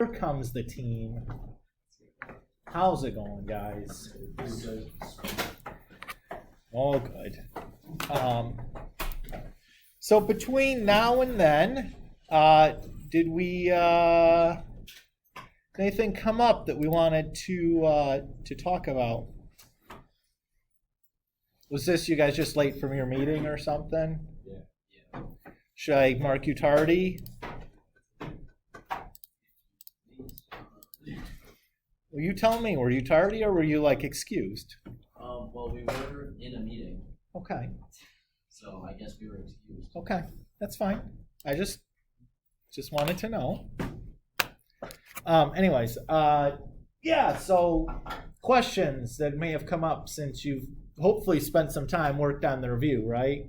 Here comes the team. How's it going, guys? All good. So between now and then, did we anything come up that we wanted to talk about? Was this you guys just late from your meeting or something? Yeah. Should I mark you tardy? Well, you tell me. Were you tardy or were you like excused? Well, we were in a meeting, Okay. so I guess we were excused. Okay. That's fine. I just wanted to know. Anyways, yeah. So questions that may have come up since you've hopefully spent some time worked on the review, right?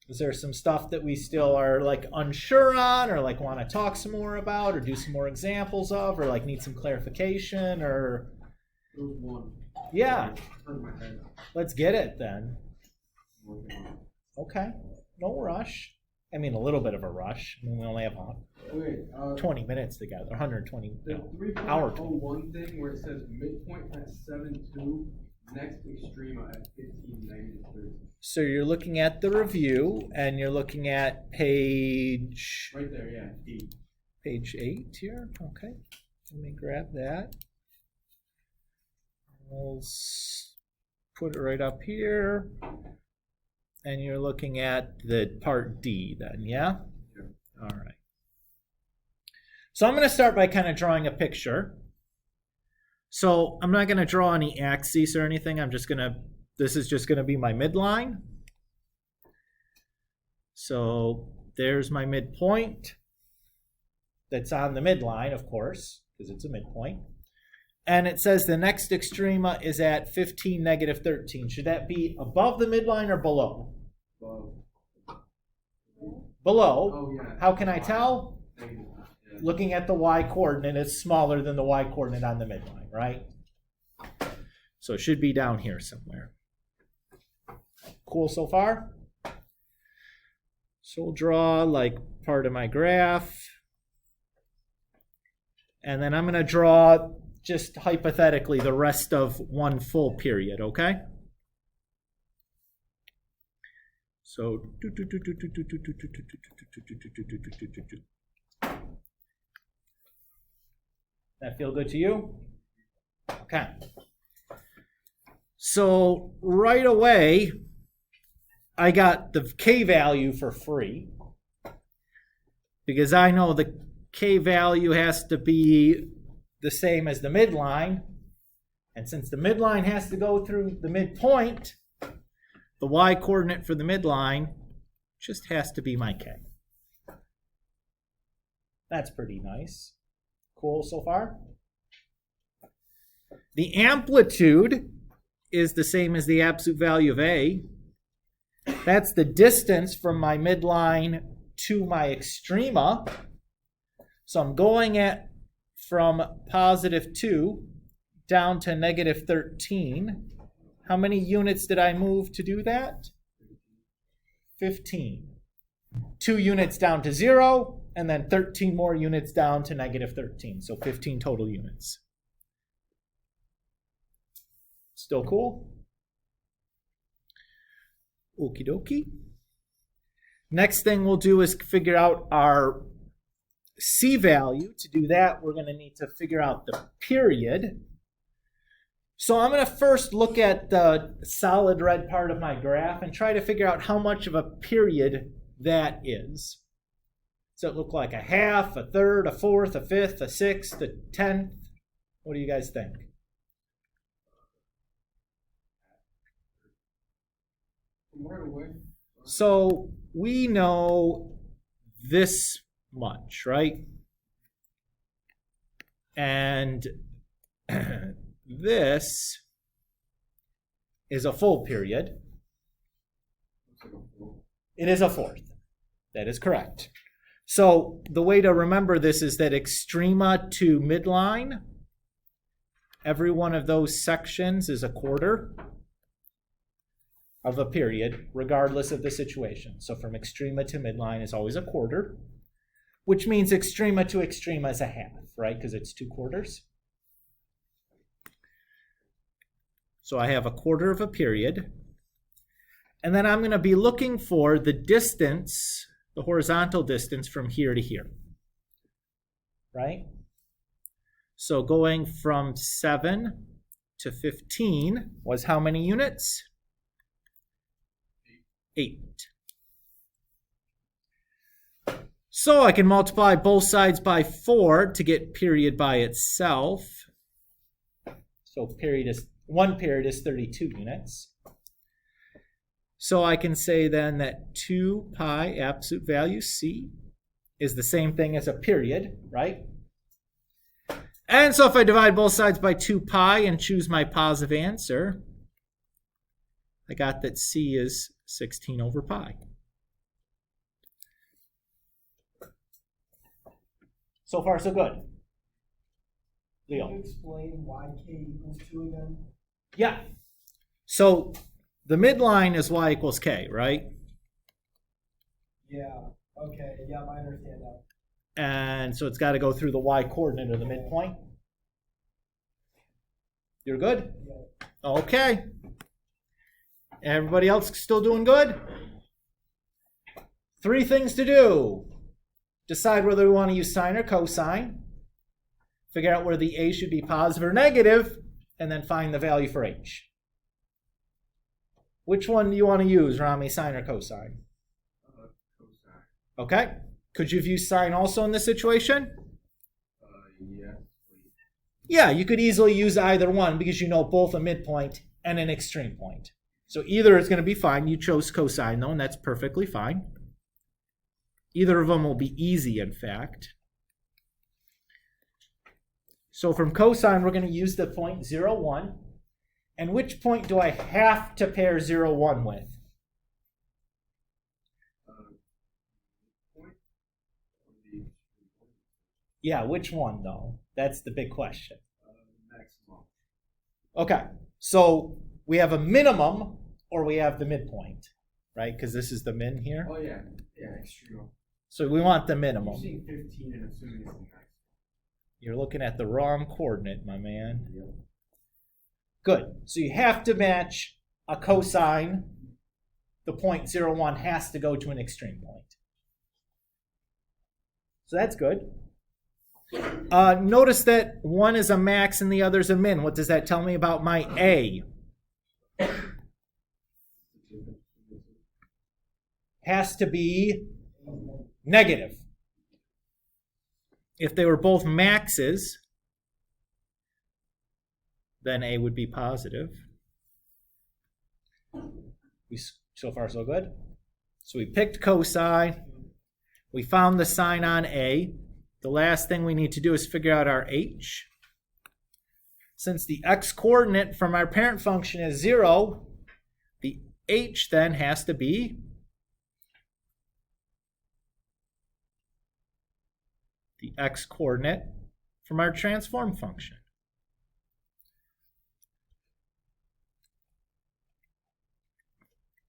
Is there some stuff that we still are like unsure on, or like want to talk some more about, or do some more examples of, or like need some clarification, or? There was one. Yeah. Turned my head. Let's get it then. Working on it. Okay. No rush. I mean, a little bit of a rush. I mean, we only have Wait, 20 minutes together, 120. the No, hour 3.01 thing where it says midpoint at 7.2, next extrema at 15-30. So you're looking at the review, and you're looking at page Right there, yeah, D. page 8 here. Okay, let me grab that. We'll put it right up here, and you're looking at the part D then, yeah? Yeah. All right. So I'm going to start by kind of drawing a picture. So I'm not going to draw any axes or anything. This is just going to be my midline. So there's my midpoint. That's on the midline, of course, because it's a midpoint. And it says the next extrema is at 15, negative 13. Should that be above the midline or below? Above. Below. Oh, yeah. How can I tell? Negative. Yeah. Looking at the y coordinate, it's smaller than the y coordinate on the midline, right? So it should be down here somewhere. Cool so far? So we'll draw like part of my graph. And then I'm going to draw, just hypothetically, the rest of one full period, okay? So that feel good to you? Okay. So right away, I got the K value for free because I know the K value has to be the same as the midline. And since the midline has to go through the midpoint, the y coordinate for the midline just has to be my K. That's pretty nice. Cool so far? The amplitude is the same as the absolute value of A. That's the distance from my midline to my extrema. So I'm going from positive 2 down to negative 13. How many units did I move to do that? 15. 2 units down to 0, and then 13 more units down to negative 13. So 15 total units. Still cool? Okie dokie. Next thing we'll do is figure out our C value. To do that, we're going to need to figure out the period. So I'm going to first look at the solid red part of my graph and try to figure out how much of a period that is. Does it look like a half, a third, a fourth, a fifth, a sixth, a tenth? What do you guys think? Right away. So we know this much, right? And this is a full period. It is a fourth. That is correct. So the way to remember this is that extrema to midline, every one of those sections is a quarter of a period, regardless of the situation. So from extrema to midline is always a quarter. which means extrema to extrema is a half, right? Because it's 2/4. So I have 1/4 of a period. And then I'm going to be looking for the distance, the horizontal distance from here to here, right? So going from 7 to 15 was how many units? 8. So I can multiply both sides by 4 to get period by itself. So one period is 32 units. So I can say then that 2 pi absolute value c is the same thing as a period, right? And so if I divide both sides by 2 pi and choose my positive answer, I got that c is 16 over pi. So far, so good. Leo. Can you explain why k equals 2 again? Yeah. So the midline is y equals k, right? Yeah. Okay. Yeah, I understand that. And so it's got to go through the y coordinate of the midpoint. You're good? Yeah. Okay. Everybody else still doing good? 3 things to do. Decide whether we want to use sine or cosine. Figure out where the a should be positive or negative, and then find the value for h. Which one do you want to use, Rami, sine or cosine? Cosine. Okay. Could you have used sine also in this situation? Yes, please. Yeah, you could easily use either one because you know both a midpoint and an extreme point. So either is going to be fine. You chose cosine though, and that's perfectly fine. Either of them will be easy, in fact. So from cosine, we're going to use the point 0, 1. And which point do I have to pair 0, 1 with? Point or the Yeah, which one though? That's the big question. maximum. Okay, so we have a minimum or we have the midpoint, right? Because this is the min here. Oh yeah, extreme. So we want the I'm minimum. using 15 and assuming it's the maximum. You're looking at the wrong coordinate, my man. Yep. Good. So you have to match a cosine. The point 0, 1 has to go to an extreme point. So that's good. Notice that one is a max and the other is a min. What does that tell me about my A? Has to be negative. If they were both maxes, then A would be positive. So far, so good. So we picked cosine. We found the sign on A. The last thing we need to do is figure out our h. Since the x-coordinate from our parent function is 0, the h then has to be the x-coordinate from our transform function.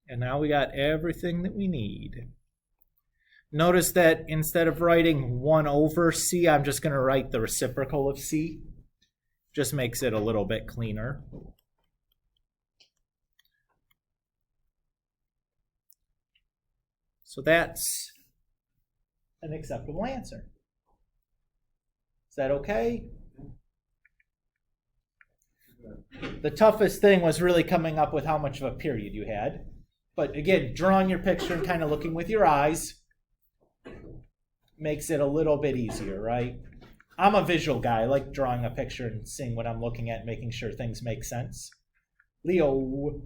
And now we got everything that we need. Notice that instead of writing 1 over c, I'm just going to write the reciprocal of c. Just makes it a little bit cleaner. So that's an acceptable answer. Is that okay? The toughest thing was really coming up with how much of a period you had. But again, drawing your picture and kind of looking with your eyes makes it a little bit easier, right? I'm a visual guy. I like drawing a picture and seeing what I'm looking at and making sure things make sense. Leo.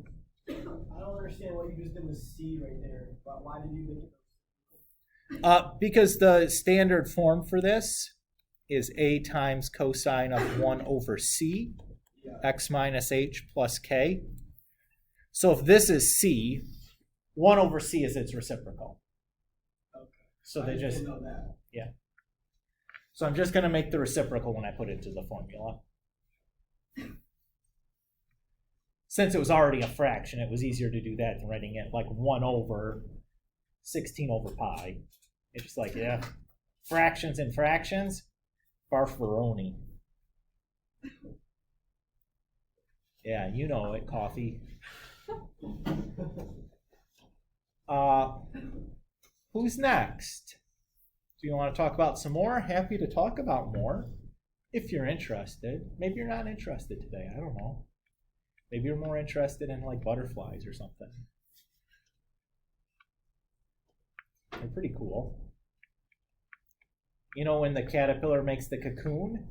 I don't understand what you just did with C right there. But why did you make it? Because the standard form for this is a times cosine of 1 over c, x minus h plus k. So if this is c, 1 over c is its reciprocal. Okay. So I they didn't just, know that. yeah. So I'm just going to make the reciprocal when I put it into the formula. Since it was already a fraction, it was easier to do that than writing it like 1 over 16 over pi. It's just like, yeah, fractions and fractions, farfaroni. Yeah, you know it, coffee. Who's next? Do you want to talk about some more? Happy to talk about more if you're interested. Maybe you're not interested today. I don't know. Maybe you're more interested in like butterflies or something. They're pretty cool. You know when the caterpillar makes the cocoon?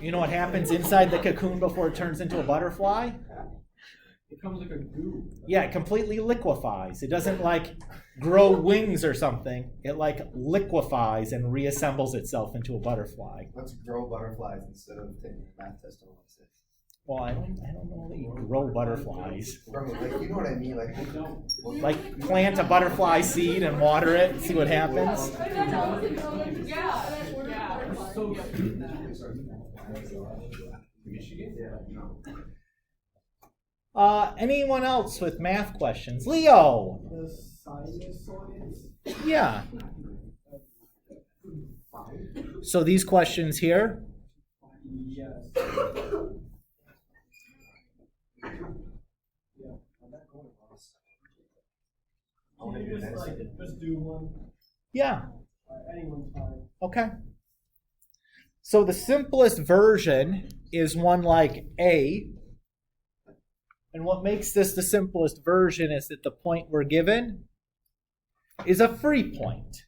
You know what happens inside the cocoon before it turns into a butterfly? It becomes like a goo. Yeah, it completely liquefies. It doesn't like grow wings or something. It like liquefies and reassembles itself into a butterfly. Let's grow butterflies instead of taking a math test on what's it. Well, I don't know that you grow butterflies. Bro, like, you know what I mean? Like, Like plant a butterfly seed and water it and see what happens. Michigan? Yeah, no. Anyone else with math questions? Leo. The sinusoids. Yeah. So these questions here. Yes. Yeah, I'm not going to Can you just do one? Yeah. Anyone's fine. Okay. So the simplest version is one like A. And what makes this the simplest version is that the point we're given is a free point.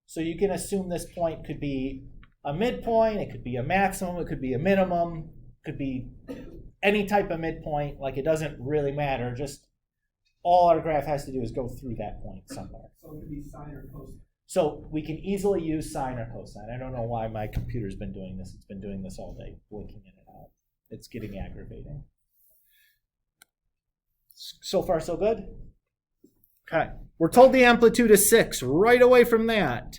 So you can assume this point could be a midpoint, it could be a maximum, it could be a minimum, it could be any type of midpoint. Like, it doesn't really matter. Just all our graph has to do is go through that point somewhere. So it could be sine or cosine. So we can easily use sine or cosine. I don't know why my computer's been doing this. It's been doing this all day, blinking in and out. It's getting aggravating. So far, so good? Okay. We're told the amplitude is 6 right away from that.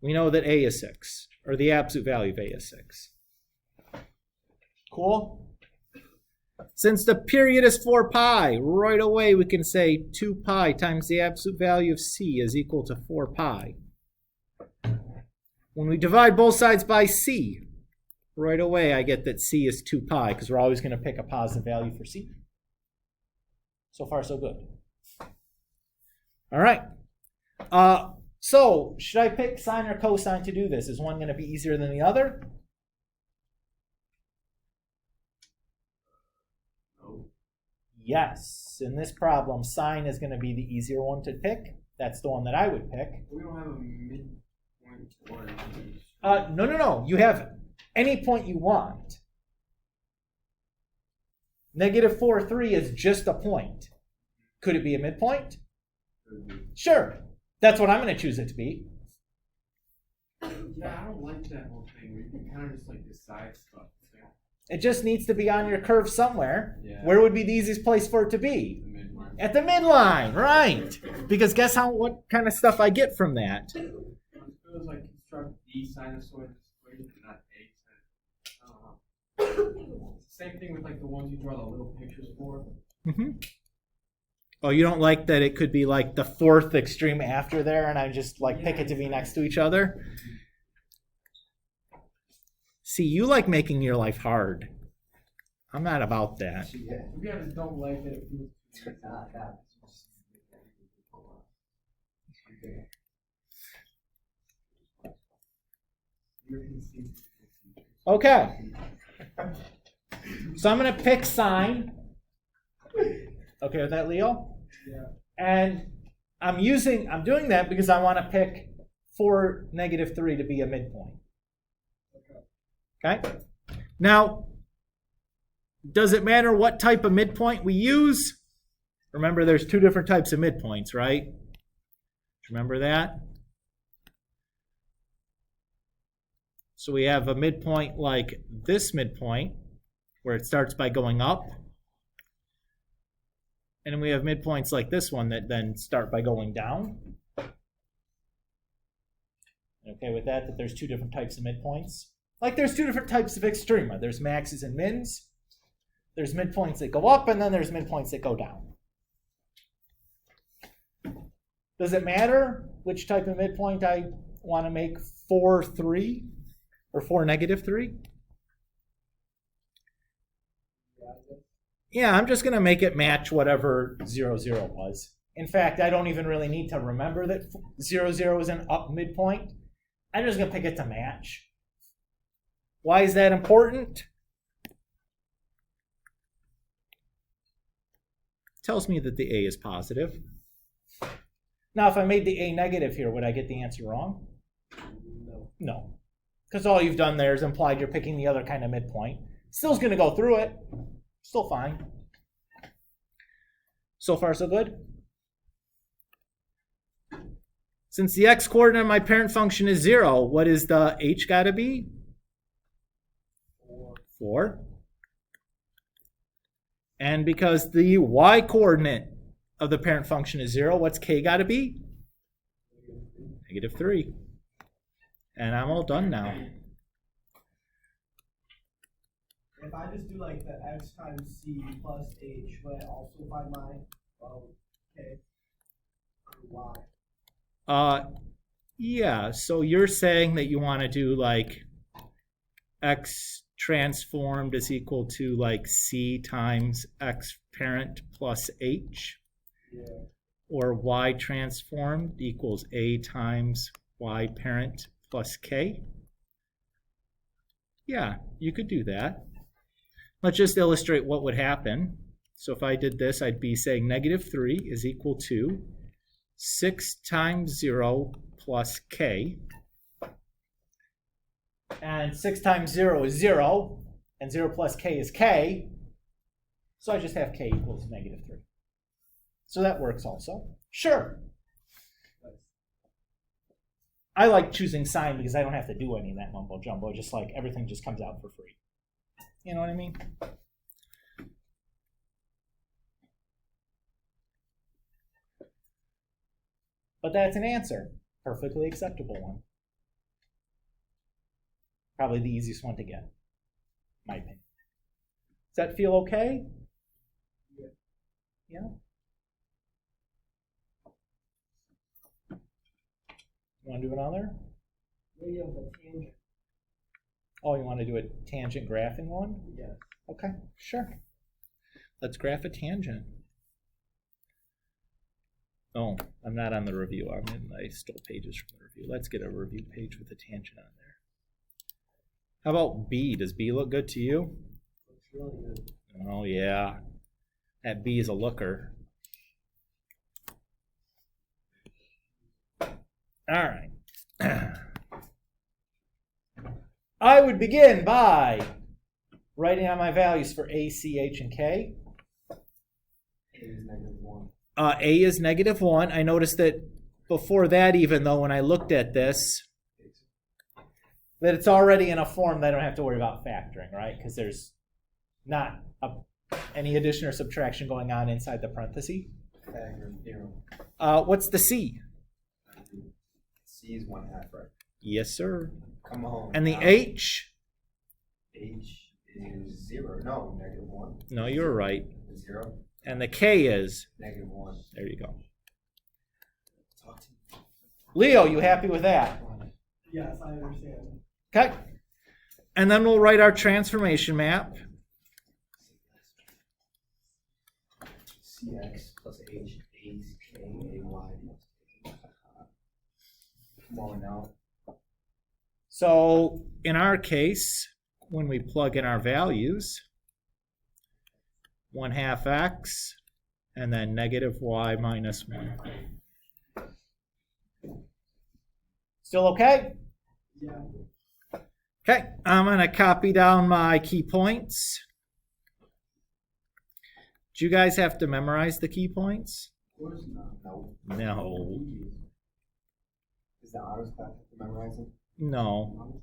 We know that A is 6, or the absolute value of A is 6. Cool? Since the period is 4 pi, right away we can say 2 pi times the absolute value of C is equal to 4 pi. When we divide both sides by C, right away I get that C is 2 pi, because we're always going to pick a positive value for C. So far, so good. All right. So should I pick sine or cosine to do this? Is one going to be easier than the other? No. Yes. In this problem, sine is going to be the easier one to pick. That's the one that I would pick. We don't have a midpoint or anything. No. You have any point you want. Negative 4, 3 is just a point. Could it be a midpoint? Sure. That's what I'm going to choose it to be. Yeah, I don't like that whole thing where you can kind of just like decide stuff. It just needs to be on your curve somewhere. Yeah. Where would be the easiest place for it to be? The midpoint. At the midline, right. Because guess what kind of stuff I get from that? It feels like construct the sinusoid equation, not a sinusoid. I don't know. Same thing with like the ones you draw the little pictures for. Mm-hmm. Oh, you don't like that it could be like the fourth extreme after there and I just like pick it to be next to each other? See, you like making your life hard. I'm not about that. Maybe I just don't like that it feels Okay. So I'm going to pick sine. Okay with that, Leo? Yeah. And I'm doing that because I want to pick 4, negative 3 to be a midpoint. Okay? Now, does it matter what type of midpoint we use? Remember, there's 2 different types of midpoints, right? Remember that? So we have a midpoint like this midpoint, where it starts by going up. And then we have midpoints like this one that then start by going down. Okay with that there's 2 different types of midpoints? Like there's 2 different types of extrema. There's maxes and mins. There's midpoints that go up, and then there's midpoints that go down. Does it matter which type of midpoint I want to make 4, 3 or 4, -3? Yeah, I'm just going to make it match whatever 0, 0 was. In fact, I don't even really need to remember that 0, 0 is an up midpoint. I'm just going to pick it to match. Why is that important? Tells me that the A is positive. Now, if I made the A negative here, would I get the answer wrong? No. Because all you've done there is implied you're picking the other kind of midpoint. Still's going to go through it. Still fine. So far, so good? Since the x-coordinate of my parent function is 0, what is the h got to be? 4. And because the y-coordinate of the parent function is 0, what's k got to be? -3. And I'm all done now. If I just do like the x times c plus h, would I also find my k or y? Yeah, so you're saying that you want to do like x transformed is equal to like c times x parent plus h? Yeah. Or y transformed equals a times y parent plus k? Yeah, you could do that. Let's just illustrate what would happen. So if I did this, I'd be saying -3 is equal to 6 times 0 plus k. And 6 times 0 is 0, and 0 plus k is k. So I just have k equals -3. So that works also. Sure. I like choosing sign because I don't have to do any of that mumbo jumbo. Just like everything just comes out for free. You know what I mean? But that's an answer. Perfectly acceptable one. Probably the easiest one to get, in my opinion. Does that feel okay? Yeah? You want to do another? Maybe of the tangent. Oh, you want to do a tangent graphing one? Yes. Okay, sure. Let's graph a tangent. Oh, I'm not on the review. I stole pages from the review. Let's get a review page with a tangent on there. How about B? Does B look good to you? Looks really good. Oh, yeah. That B is a looker. All right. I would begin by writing out my values for A, C, H, and K. A is -1. A is -1. I noticed that before that, even though when I looked at this, that it's already in a form that I don't have to worry about factoring, right? Because there's not any addition or subtraction going on inside the parenthesis. Factor 0. What's the C? C is 1/2, right? Yes, sir. Come on. And the now. H? H is 0. No, -1. No, you're right. 0. And the K is? -1. There you go. Talk to me. Leo, you happy with that? Yes, I understand. Okay. And then we'll write our transformation map. CX plus H, H, K, AY plus K. Come on now. So in our case, when we plug in our values, 1/2 x and then -y minus 1. Still okay? Yeah. Okay, I'm going to copy down my key points. Do you guys have to memorize the key points? Of course not. No. No. Is the honors class have to memorize it? No.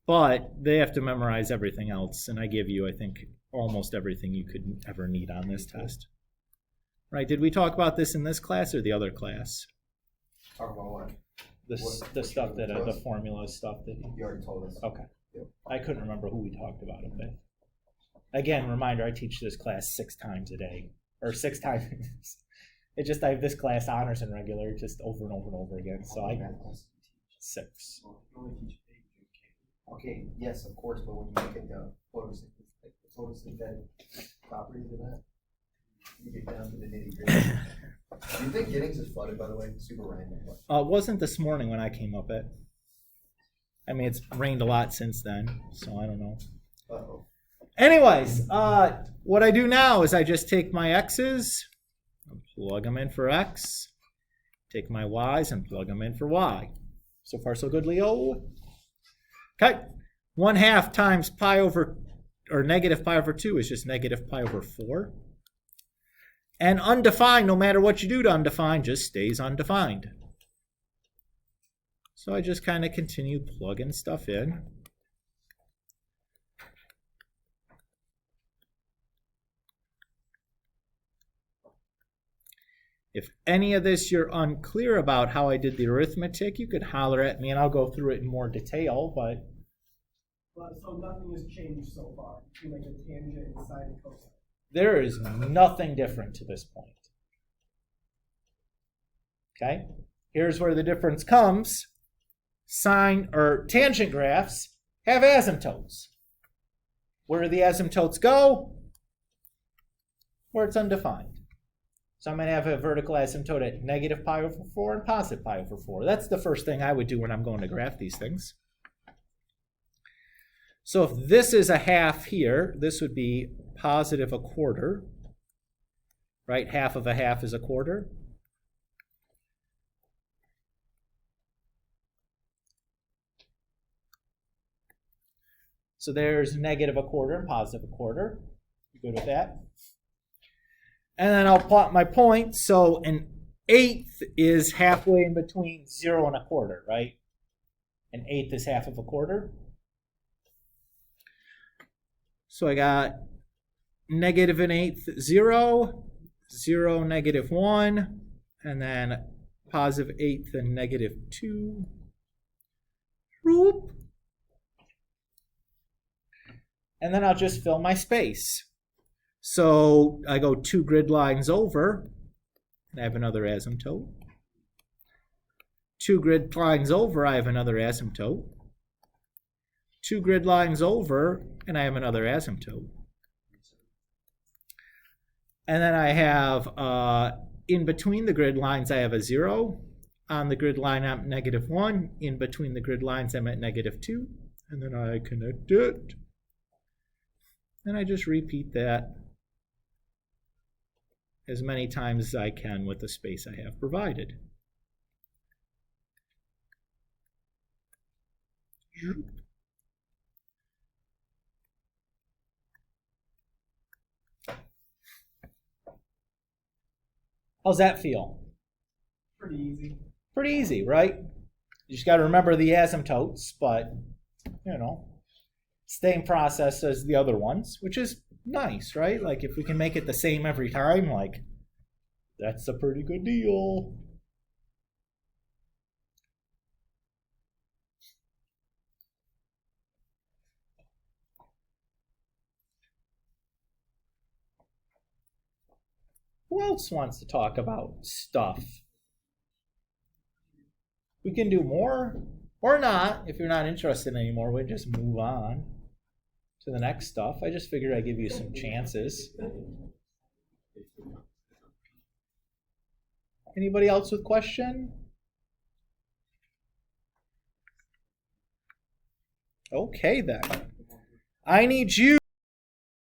But they have to memorize everything else, and I give you, I think, almost everything you could ever need on this test. Right, did we talk about this in this class or the other class? Talk about what? The stuff that, the formula stuff that, You already told us. okay. Yep. I couldn't remember who we talked about it with. Again, reminder, I teach this class 6 times a day, or 6 times It just I have this class, honors and regular, just over and over and over again. So I Math class. 6. Well, if you only teach big, you can't. Okay, yes, of course, but when you look at the photosynthetic properties of that, you get down to the nitty gritty. Do you think Giddings is flooded, by the way? Super random. It wasn't this morning when I came up it. I mean, it's rained a lot since then, so I don't know. Uh-oh. Anyways, what I do now is I just take my x's, and plug them in for x, take my y's and plug them in for y. So far, so good, Leo. Okay, 1/2 times pi over, or negative pi over 2 is just negative pi over 4. And undefined, no matter what you do to undefined, just stays undefined. So I just kind of continue plugging stuff in. If any of this you're unclear about how I did the arithmetic, you could holler at me and I'll go through it in more detail, but So nothing has changed so far between like a tangent and sine and cosine. there is nothing different to this point. Okay? Here's where the difference comes. Sine or tangent graphs have asymptotes. Where do the asymptotes go? Where it's undefined. So I'm going to have a vertical asymptote at negative pi over 4 and positive pi over 4. That's the first thing I would do when I'm going to graph these things. So if this is a half here, this would be positive 1/4. Right? Half of a half is 1/4. So there's negative 1/4 and positive 1/4. You good with that? And then I'll plot my points. So an 1/8 is halfway in between 0 and 1/4, right? An 1/8 is half of 1/4. So I got negative 1/8, 0, 0, negative 1, and then positive 1/8 and negative 2. Whoop. And then I'll just fill my space. So I go 2 grid lines over, and I have another asymptote. 2 grid lines over, I have another asymptote. 2 grid lines over, and I have another asymptote. And then I have, in between the grid lines, I have a 0. On the grid line, I'm at negative 1. In between the grid lines, I'm at negative 2. And then I connect it. And I just repeat that as many times as I can with the space I have provided. How's that feel? Pretty easy. Pretty easy, right? You just got to remember the asymptotes, but, you know, same process as the other ones, which is nice, right? Like, if we can make it the same every time, like, that's a pretty good deal. Who else wants to talk about stuff? We can do more or not. If you're not interested anymore, we'll just move on to the next stuff. I just figured I'd give you some chances. Anybody else with question? Okay then. I need you